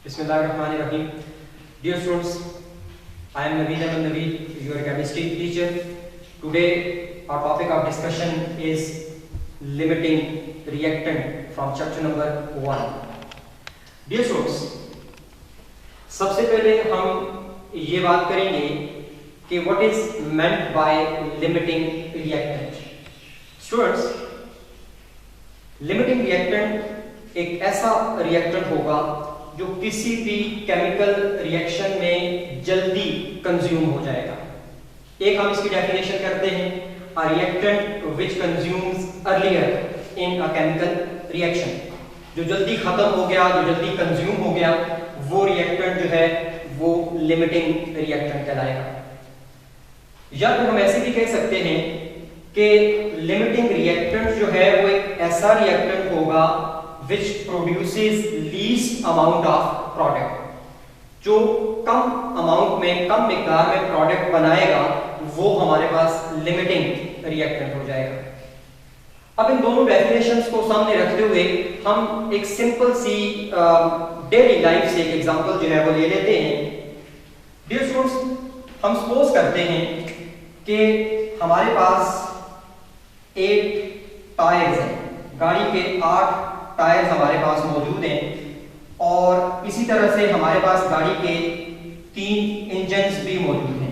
Bismillahirrahmanirrahim. Dear students, I am Naveen Ahmed Naveed, your chemistry teacher. Today our topic of discussion is limiting reactant from chapter number 1. Dear students, सबसे पहले हम ये बात करेंगे कि what is meant by limiting reactant. Students, limiting reactant एक ऐसा reactant होगा जो किसी भी केमिकल रिएक्शन में जल्दी कंज्यूम हो जाएगा। एक हम इसकी डेफिनेशन करते हैं, a reactant which consumes earlier in a chemical reaction. जो जल्दी खत्म हो गया, जो जल्दी कंज्यूम हो गया, वो रिएक्टेंट जो है वो लिमिटिंग रिएक्टेंट कहलाएगा। या तो हम ऐसे भी कह सकते हैं कि लिमिटिंग रिएक्टेंट जो है वो एक ऐसा रिएक्टेंट होगा which produces least amount of product, जो कम अमाउंट में, कम मिकदार में प्रोडक्ट बनाएगा, वो हमारे पास लिमिटिंग रिएक्टेंट हो जाएगा। अब इन दोनों डेफिनेशंस को सामने रखते हुए हम एक सिंपल सी डेली लाइफ से एक एग्जांपल जो है वो ले लेते हैं। डियर स्टूडेंट्स, हम सपोज करते हैं कि हमारे पास 8 टायर्स हैं, गाड़ी के 8 टायर्स हमारे पास मौजूद हैं और इसी तरह से हमारे पास गाड़ी के 3 इंजन्स भी मौजूद हैं।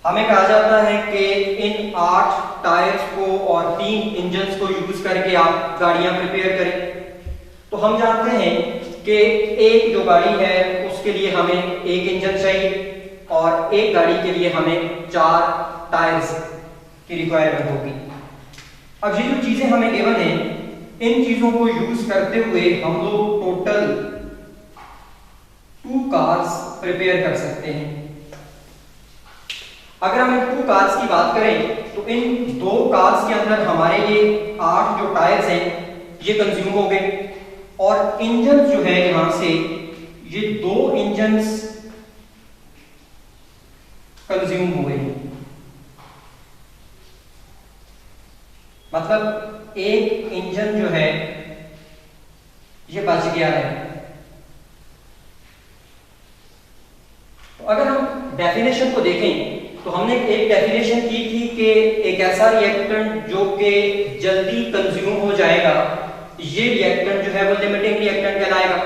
हमें कहा जाता है कि इन 8 टायर्स को और 3 इंजन्स को यूज करके आप गाड़ियां प्रिपेयर करें। तो हम जानते हैं कि एक जो गाड़ी है उसके लिए हमें 1 इंजन चाहिए और एक गाड़ी के लिए हमें 4 टायर्स की रिक्वायरमेंट होगी। अब ये जो चीजें हमें गिवन है, इन चीजों को यूज करते हुए हम लोग टोटल 2 कार्स प्रिपेयर कर सकते हैं। अगर हम इन 2 कार्स की बात करें तो इन 2 कार्स के अंदर हमारे ये 8 जो टायर्स हैं ये कंज्यूम हो गए और इंजन जो है यहां से ये 2 इंजन्स कंज्यूम हुए हैं। मतलब एक इंजन जो है ये बच गया है। तो अगर हम डेफिनेशन को देखें तो हमने एक डेफिनेशन की थी कि एक ऐसा रिएक्टेंट जो कि जल्दी कंज्यूम हो जाएगा, ये रिएक्टेंट जो है वो लिमिटिंग रिएक्टेंट कहलाएगा।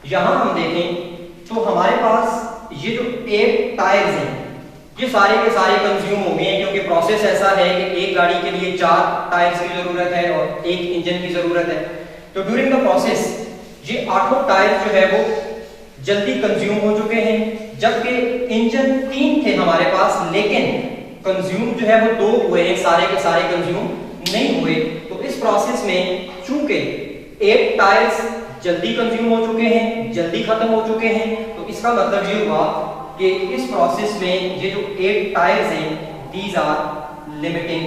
यहां हम देखें तो हमारे पास ये जो 8 टायर्स हैं ये सारे के सारे कंज्यूम हो गए हैं, क्योंकि प्रोसेस ऐसा है कि एक गाड़ी के लिए 4 टायर्स की जरूरत है और 1 इंजन की जरूरत है। तो ड्यूरिंग द प्रोसेस ये 8 टायर्स जो है वो जल्दी कंज्यूम हो चुके हैं, जबकि इंजन 3 थे हमारे पास, लेकिन कंज्यूम जो है वो 2 हुए हैं, सारे के सारे कंज्यूम नहीं हुए। तो इस प्रोसेस में चूंकि 8 टायर्स जल्दी कंज्यूम हो चुके हैं, जल्दी खत्म हो चुके हैं, तो इसका मतलब ये हुआ कि इस प्रोसेस में ये जो 8 टायर्स हैं दीज आर लिमिटिंग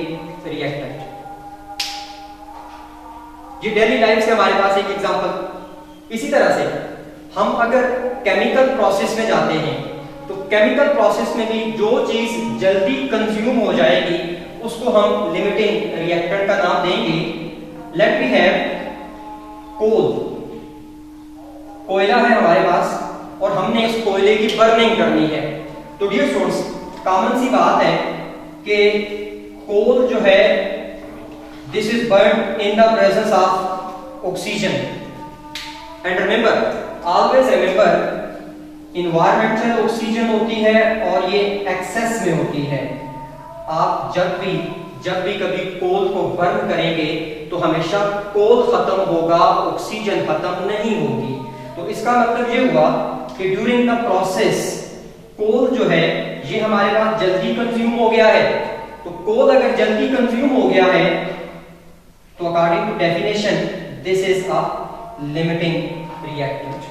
रिएक्टेंट। ये डेली लाइफ से हमारे पास एक एग्जांपल। इसी तरह से हम अगर केमिकल प्रोसेस में जाते हैं तो केमिकल प्रोसेस में भी जो चीज जल्दी कंज्यूम हो जाएगी उसको हम लिमिटिंग रिएक्टेंट का नाम देंगे। लेट वी हैव कोल। कोयला है हमारे पास और हमने इस कोयले की बर्निंग करनी है। तो डियर स्टूडेंट्स, कॉमन सी बात है कि कोल जो है this is burn in the presence of oxygen. And remember, always remember, environmental oxygen होती है और ये एक्सेस में होती है। आप जब भी कभी कोल को बर्न करेंगे तो हमेशा कोल खत्म होगा, ऑक्सीजन खत्म नहीं होगी। तो इसका मतलब ये हुआ कि ड्यूरिंग द प्रोसेस कोल जो है ये हमारे पास जल्दी कंज्यूम हो गया है। तो कोल अगर जल्दी कंज्यूम हो गया है तो according to definition this is a limiting reactant.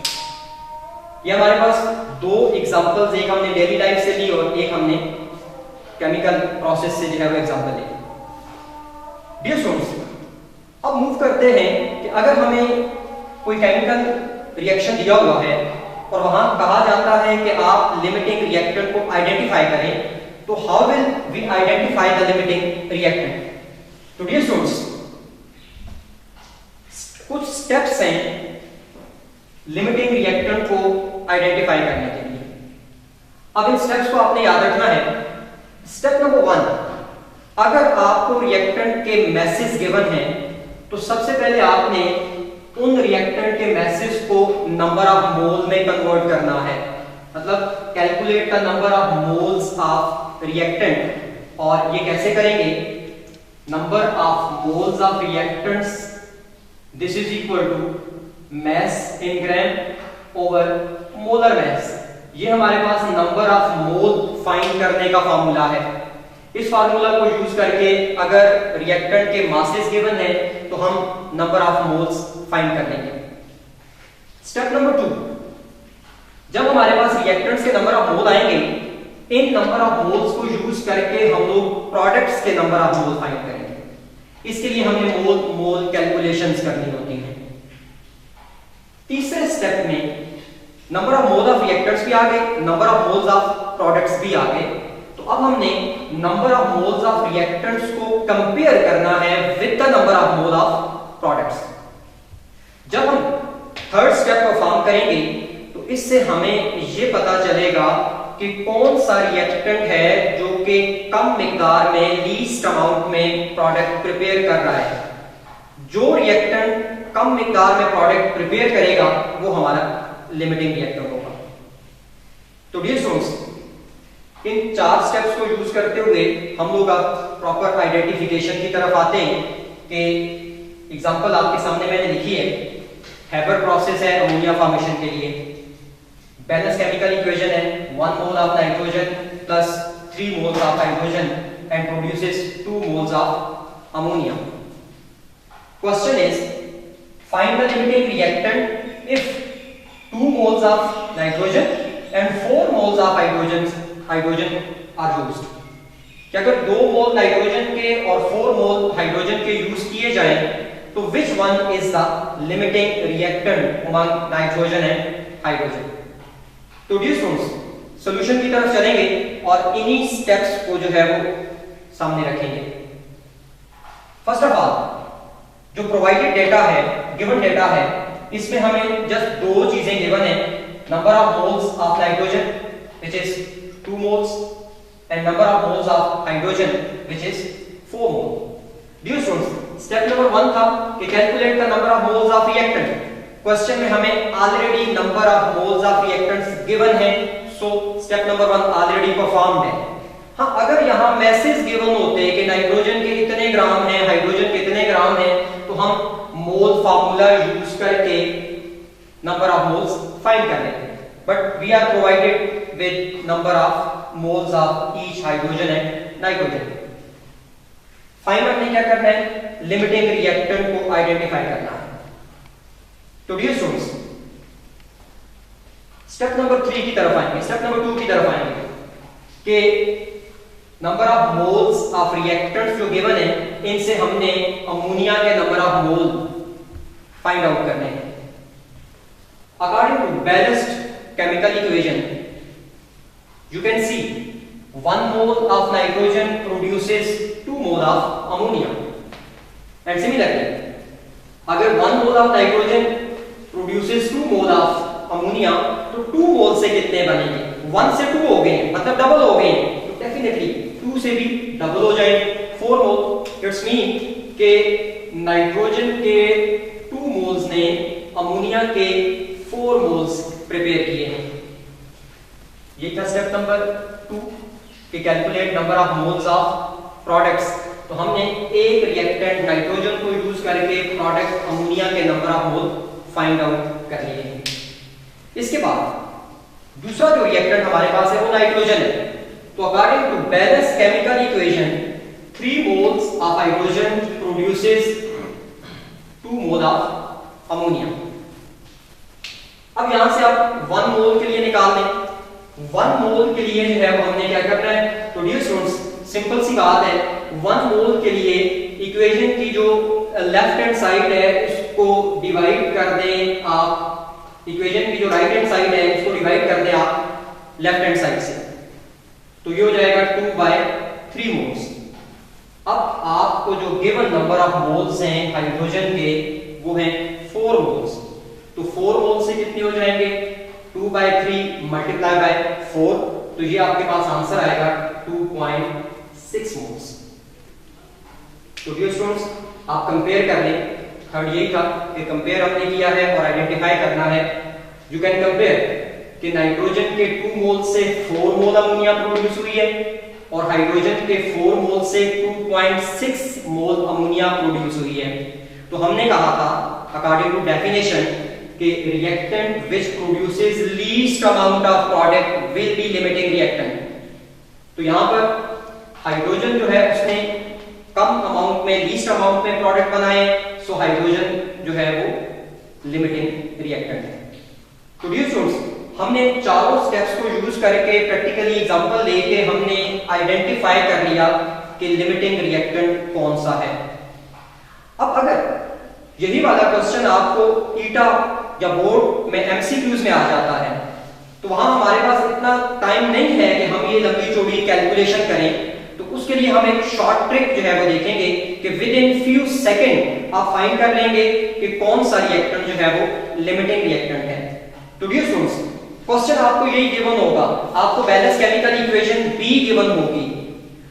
ये हमारे पास 2 एग्जांपल्स, एक हमने डेली लाइफ से ली और एक हमने केमिकल प्रोसेस से जो है वो एग्जांपल ली। डियर स्टूडेंट्स, अब मूव करते हैं कि अगर हमें कोई केमिकल रिएक्शन दिया हुआ है और वहां कहा जाता है कि आप लिमिटिंग रिएक्टेंट को आइडेंटिफाई करें, तो how will we identify the limiting reactant? तो डियर स्टूडेंट्स, कुछ स्टेप्स हैं लिमिटिंग रिएक्टेंट को आइडेंटिफाई करने के लिए। अब इन स्टेप्स को आपने याद रखना है। स्टेप नंबर 1, अगर आपको रिएक्टेंट के मैसेज गिवन है तो सबसे पहले आपने उन रिएक्टेंट के मैसेज को नंबर ऑफ मोल में कन्वर्ट करना है। मतलब calculate the number of moles of reactant. और ये कैसे करेंगे? Number of moles of reactants this is equal to mass in gram over molar mass। ये हमारे पास नंबर ऑफ मोल फाइंड करने का फार्मूला है। इस फार्मूला को यूज करके अगर रिएक्टेंट के मासेस गिवन है तो हम नंबर ऑफ मोल्स फाइंड कर लेंगे। स्टेप नंबर 2, जब हमारे पास रिएक्टेंट्स के नंबर ऑफ मोल आएंगे, इन नंबर ऑफ मोल्स को यूज करके हम लोग प्रोडक्ट्स के नंबर ऑफ मोल फाइंड करेंगे। इसके लिए हमें मोल मोल कैलकुलेशंस करनी होती हैं। तीसरे स्टेप में number of mole of reactants भी आ गए, number of moles of products भी आ गए। तो अब हमने number of moles of reactants को कंपेयर करना है with the number of mole of products. जब हम थर्ड स्टेप परफॉर्म करेंगे तो इससे हमें यह पता चलेगा कि कौन सा रिएक्टेंट है जो कि कम मिकदार में लीस्ट अमाउंट में प्रोडक्ट प्रिपेयर कर रहा है। जो रिएक्टेंट कम मिकदार में प्रोडक्ट प्रिपेयर करेगा वो हमारा लिमिटिंग रिएक्टेंट होगा। तो डियर स्टूडेंट्स, इन 4 स्टेप्स को यूज करते हुए हम लोग अब प्रॉपर आइडेंटिफिकेशन की तरफ आते हैं कि एग्जांपल आपके सामने मैंने लिखी है। हैबर प्रोसेस है अमोनिया फॉर्मेशन के लिए। बैलेंस केमिकल इक्वेशन है 1 mole of nitrogen plus 3 moles of hydrogen and produces 2 moles of ammonia. Question is find the limiting reactant if 2 moles of nitrogen and 4 moles of hydrogen are used। कि अगर 2 mole nitrogen के और 4 मोल hydrogen के use किए जाएं तो which one is the limiting reactant among nitrogen and hydrogen। तो dear students, solution की तरफ चलेंगे और इन्हीं स्टेप्स को जो है वो सामने रखेंगे। फर्स्ट ऑफ ऑल, जो प्रोवाइडेड डेटा है, गिवन डेटा है, इसमें हमें जस्ट 2 चीजें गिवन है। Number of moles of nitrogen which is 2 moles and number of moles of hydrogen which is 4 mole. Dear students, step number 1 था कि calculate the number of moles of reactant. Question में हमें already number of moles of reactants given है, so step number 1 already performed है। हाँ, अगर यहां message given होते कि नाइट्रोजन के इतने ग्राम हैं, हाइड्रोजन के इतने ग्राम हैं, तो हम मोल फार्मूला यूज करके नंबर ऑफ मोल्स फाइंड कर लेते हैं। But we are provided with number of moles of each hydrogen and nitrogen. Find हमने क्या करना है? लिमिटिंग रिएक्टेंट को आइडेंटिफाई करना है। तो डियर स्टूडेंट्स, स्टेप नंबर 3 की तरफ आएंगे, स्टेप नंबर 2 की तरफ आएंगे कि number of moles of reactants जो गिवन है, इनसे हमने अमोनिया के number of mole find out करने हैं। According to balanced chemical equation you can see 1 mole of nitrogen produces 2 mole of ammonia and similarly अगर 1 mole of nitrogen produces 2 mole of ammonia तो 2 मोल से कितने बनेंगे? 1 से 2 हो गए, मतलब डबल हो गए। तो डेफिनेटली 2 से भी डबल हो जाएंगे, 4 मोल। इट्स मीन के नाइट्रोजन के 2 मोल्स ने अमोनिया के 4 मोल्स प्रिपेयर किए हैं। ये था स्टेप नंबर 2 कि calculate number of moles of products. तो हमने एक रिएक्टेंट नाइट्रोजन को यूज करके प्रोडक्ट अमोनिया के number of mole find out कर लिए हैं। इसके बाद दूसरा जो रिएक्टेंट हमारे पास है वो नाइट्रोजन है। तो according to balance chemical equation 3 moles of hydrogen produces 2 mole of ammonia। अब यहां से आप 1 मोल के लिए निकाल दें। 1 मोल के लिए जो है वो हमने क्या करना है? तो डियर स्टूडेंट्स, सिंपल सी बात है, 1 मोल के लिए इक्वेशन की जो लेफ्ट हैंड साइड है उसको डिवाइड कर दें आप, इक्वेशन की जो राइट हैंड साइड है उसको डिवाइड कर दें आप लेफ्ट हैंड साइड से, तो ये हो जाएगा 2/3 मोल्स। अब आपको जो गिवन नंबर ऑफ मोल्स हैं हाइड्रोजन के वो हैं 4 मोल्स। तो 4 मोल से कितने हो जाएंगे 2/3 मल्टीप्लाई बाय 4, तो ये आपके पास आंसर आएगा 2.6 मोल्स। तो डियर स्टूडेंट्स आप कंपेयर कर लें, थर्ड यही था कि कंपेयर हमने किया है और आइडेंटिफाई करना है। यू कैन कंपेयर कि नाइट्रोजन के 2 मोल से 4 मोल अमोनिया प्रोड्यूस हुई है और हाइड्रोजन के 4 मोल से 2.6 मोल अमोनिया प्रोड्यूस हुई है। तो हमने कहा था अकॉर्डिंग टू डेफिनेशन कि reactant which produces least amount of product will be limiting reactant. तो यहां पर हाइड्रोजन जो है उसने कम अमाउंट में, लीस्ट अमाउंट में प्रोडक्ट बनाए, सो हाइड्रोजन जो है वो लिमिटिंग रिएक्टेंट है। तो डियर स्टूडेंट्स हमने चारों स्टेप्स को यूज करके प्रैक्टिकली एग्जांपल लेके हमने आइडेंटिफाई कर लिया कि लिमिटिंग रिएक्टेंट कौन सा है। अब अगर यही वाला क्वेश्चन आपको ईटा या बोर्ड में एमसीक्यूज में आ जाता है तो वहां हमारे पास इतना टाइम नहीं है कि हम ये लंबी चौड़ी कैलकुलेशन करें, तो उसके लिए हम एक शॉर्ट ट्रिक जो है वो देखेंगे कि विद इन फ्यू सेकंड आप फाइंड कर लेंगे कि कौन सा रिएक्टेंट जो है वो लिमिटिंग रिएक्टेंट है। तो डियर स्टूडेंट्स क्वेश्चन आपको यही गिवन होगा, आपको balance chemical equation be given होगी,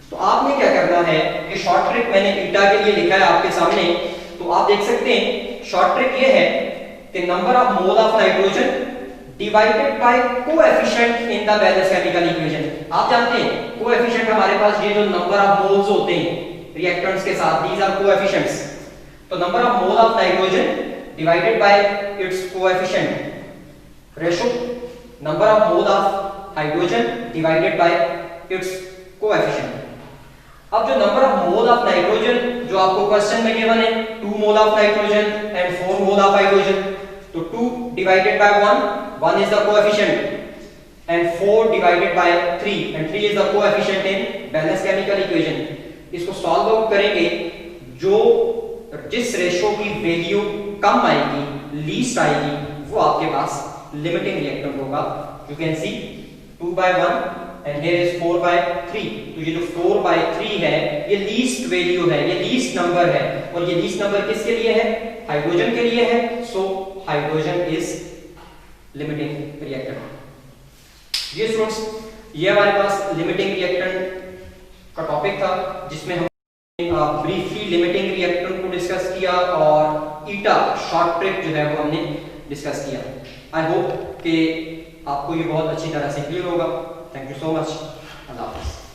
तो आपने क्या करना है कि शॉर्ट ट्रिक मैंने ईटा के लिए लिखा है आपके सामने, तो आप देख सकते हैं शॉर्ट ट्रिक ये है कि number of mole of nitrogen divided by coefficient in the balance chemical equation. आप जानते हैं कोएफिशिएंट हमारे पास ये जो नंबर ऑफ मोल्स होते हैं रिएक्टेंट्स के साथ, दीज आर कोएफिशिएंट्स। तो number of mole of nitrogen divided by it's coefficient ratio number of mole of hydrogen divided by its coefficient। अब जो number of mole of nitrogen जो आपको question में गिवन है 2 mole of nitrogen and 4 mole of hydrogen, तो 2 divided by 1 is the coefficient and 4 divided by 3 and 3 is the coefficient in balance chemical equation. इसको solve out करेंगे, जो जिस ratio की वैल्यू कम आएगी, लीस्ट आएगी, वो आपके पास लिमिटिंग रिएक्टेंट होगा। You can C 2/1 and here is 4/3। तो ये जो 4/3 है ये लीस्ट वैल्यू है, ये लीस्ट नंबर है, और ये लीस्ट नंबर किसके लिए है? हाइड्रोजन के लिए है। So hydrogen is limiting reactant. ये स्टूडेंट्स ये हमारे पास लिमिटिंग रिएक्टेंट का टॉपिक था, जिसमें हम ब्रीफली लिमिटिंग रिएक्टेंट को डिस्कस किया और ईटा शॉर्ट ट्रिक जो है वो हमने डिस्कस किया। आई होप कि आपको ये बहुत अच्छी तरह से क्लियर होगा। Thank you so much. अल्लाह हाफ़िज़।